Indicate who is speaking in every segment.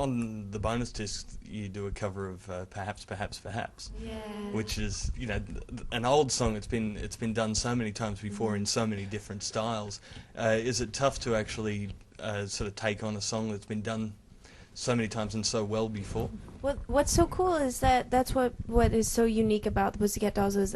Speaker 1: on the bonus disc, you do a cover of Perhaps, Perhaps, Perhaps,
Speaker 2: Yeah.
Speaker 1: which is, you know, an old song. It's been done so many times before in so many different styles. Is it tough to actually sort of take on a song that's been done so many times and so well before?
Speaker 2: What's so cool is that's what is so unique about the Pussycat Dolls is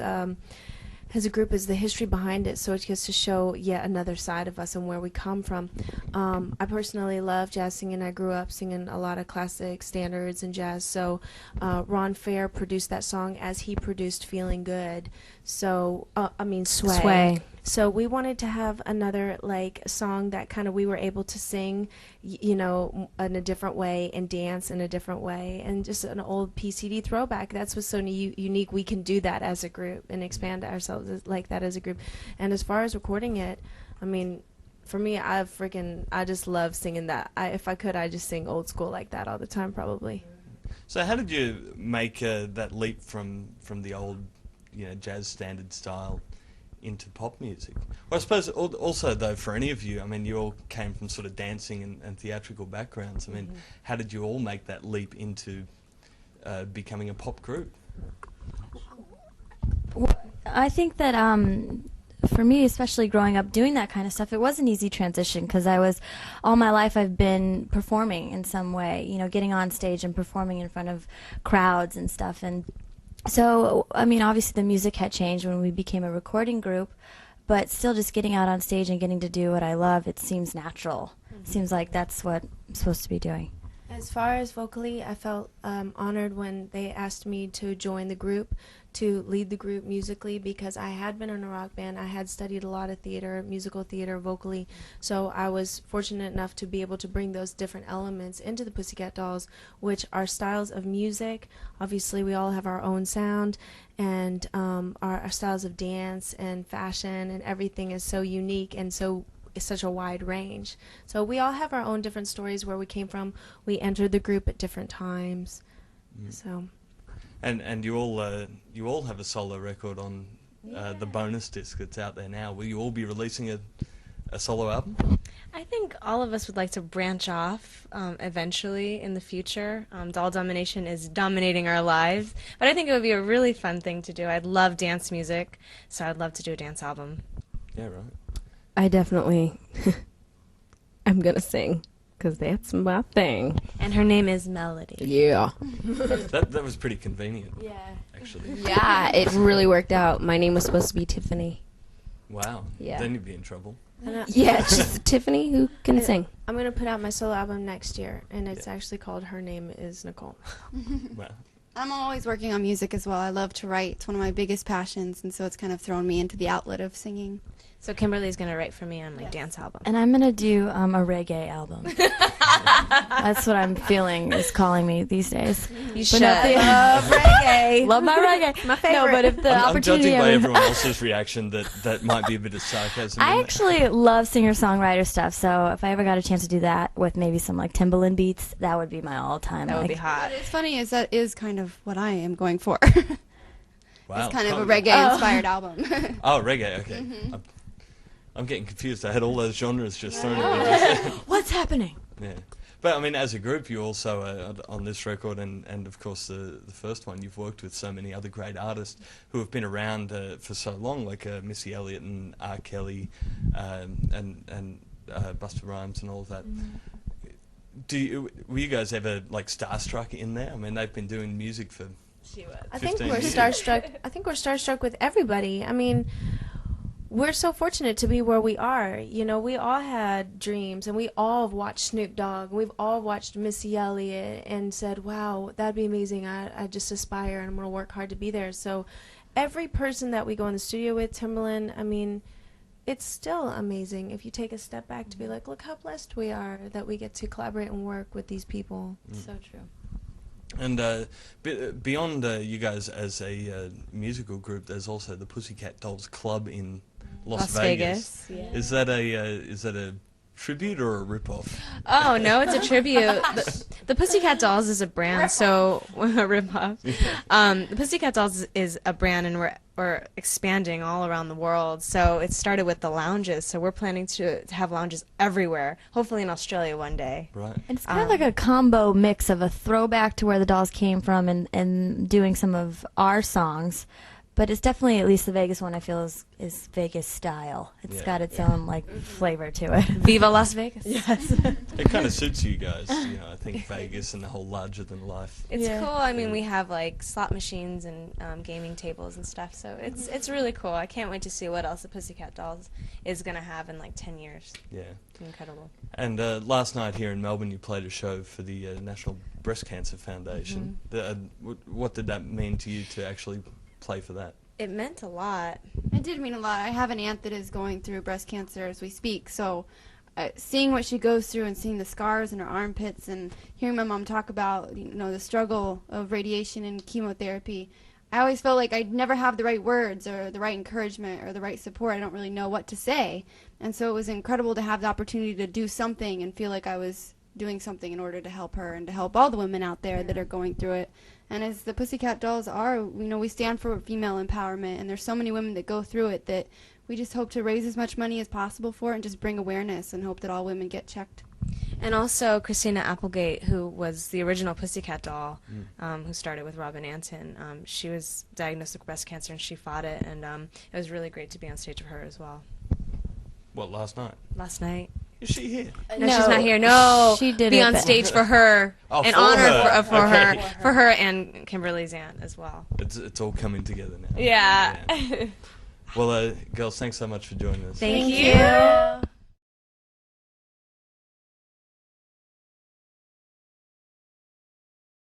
Speaker 2: as a group is the history behind it, so it gets to show yet another side of us and where we come from. I personally love jazz singing. I grew up singing a lot of classic standards and jazz, so Ron Fair produced that song as he produced Feeling Good. So, Sway. So we wanted to have another song that kind of we were able to sing, in a different way and dance in a different way, and just an old PCD throwback. That's what's so unique. We can do that as a group and expand ourselves like that as a group. And as far as recording it, for me, I just love singing that. If I could, I'd just sing old school like that all the time, probably.
Speaker 1: So how did you make that leap from the old, jazz standard style into pop music? Well, I suppose also, though, for any of you, you all came from sort of dancing and theatrical backgrounds. How did you all make that leap into becoming a pop group?
Speaker 3: I think that for me, especially growing up doing that kind of stuff, it was an easy transition because all my life I've been performing in some way, getting on stage and performing in front of crowds and stuff. And so, obviously the music had changed when we became a recording group, but still just getting out on stage and getting to do what I love, it seems natural. It seems like that's what I'm supposed to be doing.
Speaker 2: As far as vocally, I felt honored when they asked me to join the group, to lead the group musically, because I had been in a rock band. I had studied a lot of theater, musical theater, vocally, so I was fortunate enough to be able to bring those different elements into the Pussycat Dolls, which are styles of music. Obviously, we all have our own sound, and our styles of dance and fashion and everything is so unique and such a wide range. So we all have our own different stories where we came from. We entered the group at different times. So.
Speaker 1: And you all have a solo record on the bonus disc that's out there now. Will you all be releasing a solo album?
Speaker 4: I think all of us would like to branch off eventually in the future. Doll domination is dominating our lives, but I think it would be a really fun thing to do. I'd love dance music, so I'd love to do a dance album.
Speaker 1: Yeah, right.
Speaker 5: I definitely I'm gonna sing, because that's my thing.
Speaker 4: And her name is Melody.
Speaker 5: Yeah.
Speaker 1: That was pretty convenient.
Speaker 2: Yeah.
Speaker 1: Actually.
Speaker 5: Yeah, it really worked out. My name was supposed to be Tiffany.
Speaker 1: Wow.
Speaker 5: Yeah.
Speaker 1: Then you'd be in trouble.
Speaker 5: Yeah, it's just Tiffany who can sing.
Speaker 2: I'm going to put out my solo album next year, and it's actually called Her Name is Nicole.
Speaker 1: Wow.
Speaker 6: I'm always working on music as well. I love to write. It's one of my biggest passions, and so it's kind of thrown me into the outlet of singing.
Speaker 4: So Kimberly's going to write for me on my dance album.
Speaker 3: And I'm going to do a reggae album. That's what I'm feeling is calling me these days.
Speaker 4: You should.
Speaker 3: Love reggae. Love my reggae.
Speaker 2: My favorite.
Speaker 3: No, but if the
Speaker 1: I'm
Speaker 3: opportunity...
Speaker 1: judging by everyone else's reaction that might be a bit of sarcasm.
Speaker 3: I actually love singer-songwriter stuff, so if I ever got a chance to do that with maybe some Timbaland beats, that would be my all-time.
Speaker 4: That would be hot.
Speaker 6: What's funny is that is kind of what I am going for.
Speaker 1: Wow.
Speaker 6: It's kind of a reggae-inspired album.
Speaker 1: Oh, reggae, okay. I'm getting confused. I had all those genres just thrown at me.
Speaker 3: What's happening?
Speaker 1: Yeah. But, as a group, you also, on this record and of course, the first one, you've worked with so many other great artists who have been around for so long, like Missy Elliott and R. Kelly and Busta Rhymes and all of that. Were you guys ever, starstruck in there? They've been doing music for
Speaker 2: I think
Speaker 1: 15
Speaker 2: we're
Speaker 1: years.
Speaker 2: starstruck. I think we're starstruck with everybody. We're so fortunate to be where we are. We all had dreams, and we all have watched Snoop Dogg, and we've all watched Missy Elliott and said, wow, that'd be amazing. I just aspire, and I'm going to work hard to be there. So every person that we go in the studio with, Timbaland, it's still amazing if you take a step back to be like, look how blessed we are that we get to collaborate and work with these people.
Speaker 3: So true.
Speaker 1: And beyond you guys as a musical group, there's also the Pussycat Dolls Club in Las Vegas.
Speaker 4: Yeah.
Speaker 1: Is that a tribute or a rip-off?
Speaker 4: Oh no, it's a tribute. The Pussycat Dolls is a brand, so a rip-off. The Pussycat Dolls is a brand, and we're expanding all around the world. So it started with the lounges. So we're planning to have lounges everywhere. Hopefully in Australia one day.
Speaker 1: Right.
Speaker 3: And it's kind of like a combo mix of a throwback to where the Dolls came from and doing some of our songs. But it's definitely, at least the Vegas one, I feel is Vegas style. It's got its own like flavor to it.
Speaker 4: Viva Las Vegas.
Speaker 3: Yes.
Speaker 1: It kind of suits you guys, you know. I think Vegas and the whole larger than life.
Speaker 4: It's cool. I mean, we have like slot machines and gaming tables and stuff. So it's really cool. I can't wait to see what else the Pussycat Dolls is gonna have in like 10 years.
Speaker 1: Yeah.
Speaker 4: It's incredible.
Speaker 1: And last night here in Melbourne, you played a show for the National Breast Cancer Foundation. What did that mean to you to actually play for that?
Speaker 4: It meant a lot.
Speaker 6: It did mean a lot. I have an aunt that is going through breast cancer as we speak, so seeing what she goes through and seeing the scars in her armpits and hearing my mom talk about, you know, the struggle of radiation and chemotherapy, I always felt like I'd never have the right words or the right encouragement or the right support. I don't really know what to say. And so it was incredible to have the opportunity to do something and feel like I was doing something in order to help her and to help all the women out there that are going through it. And as the Pussycat Dolls are, you know, we stand for female empowerment, and there's so many women that go through it that we just hope to raise as much money as possible for it and just bring awareness and hope that all women get checked.
Speaker 4: And also Christina Applegate, who was the original Pussycat Doll, who started with Robin Antin. She was diagnosed with breast cancer and she fought it, and it was really great to be on stage with her as well.
Speaker 1: What, last night?
Speaker 4: Last night.
Speaker 1: Is she here?
Speaker 4: No, she's not here. No,
Speaker 3: She did
Speaker 4: be
Speaker 3: it,
Speaker 4: on
Speaker 3: but-
Speaker 4: stage for her,
Speaker 1: Oh,
Speaker 4: in
Speaker 1: for
Speaker 4: honor
Speaker 1: her.
Speaker 4: for
Speaker 1: Okay.
Speaker 4: her and Kimberly's aunt as well.
Speaker 1: It's all coming together now.
Speaker 4: Yeah.
Speaker 1: Well, girls, thanks so much for joining us.
Speaker 4: Thank you.